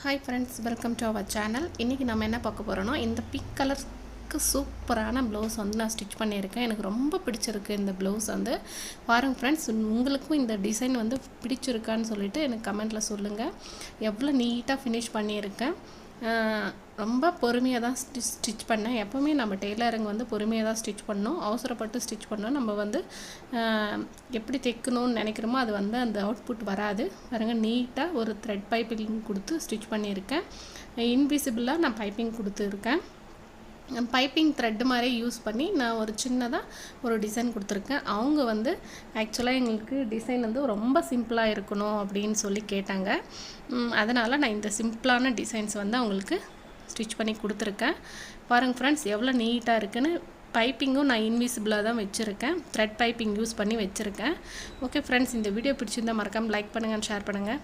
Hi friends, welcome to our channel. இன்னைக்கு நாம என்ன பார்க்க போறோம்னா இந்த பிங்க் கலருக்கு சூப்பரான ப்ளவுஸ் வந்து நான் ஸ்டிட்ச் பண்ணியிருக்கேன். எனக்கு ரொம்ப பிடிச்சிருக்கு இந்த ப்ளவுஸ் வந்து. பாருங்க ஃப்ரெண்ட்ஸ், உங்களுக்கும் இந்த டிசைன் வந்து பிடிச்சிருக்கான்னு சொல்லிட்டு எனக்கு கமெண்ட்ல சொல்லுங்க. எவ்வளவு நீட்டா ஃபினிஷ் பண்ணியிருக்கேன். ரொம்ப பொறுமையாக தான் ஸ்டிச் பண்ணேன். எப்போவுமே நம்ம டெய்லருங்க வந்து பொறுமையாக தான் ஸ்டிச் பண்ணணும். அவசரப்பட்டு ஸ்டிச் பண்ணோம் நம்ம வந்து எப்படி தைக்கணும்னு நினைக்கிறோமோ அது வந்து அந்த அவுட்புட் வராது. பாருங்கள், நீட்டாக ஒரு த்ரெட் பைப்பிங் கொடுத்து ஸ்டிச் பண்ணியிருக்கேன். இன்விசிபிளாக நான் பைப்பிங் கொடுத்துருக்கேன். பைப்பிங் த்ரெட் மாதிரி யூஸ் பண்ணி நான் ஒரு சின்னதாக ஒரு டிசைன் கொடுத்துருக்கேன். அவங்க வந்து ஆக்சுவலாக எங்களுக்கு டிசைன் வந்து ரொம்ப சிம்பிளாக இருக்கணும் அப்படின்னு சொல்லி கேட்டாங்க. அதனால் நான் இந்த சிம்பிளான டிசைன்ஸ் வந்து அவங்களுக்கு ஸ்டிச் பண்ணி கொடுத்துருக்கேன். பாருங்கள் ஃப்ரெண்ட்ஸ், எவ்வளோ நீட்டாக இருக்குன்னு. பைப்பிங்கும் நான் இன்விசிபிளாக தான் வச்சுருக்கேன். த்ரெட் பைப்பிங் யூஸ் பண்ணி வச்சுருக்கேன். ஓகே ஃப்ரெண்ட்ஸ், இந்த வீடியோ பிடிச்சிருந்தால் மறக்காமல் லைக் பண்ணுங்கள், ஷேர் பண்ணுங்கள்.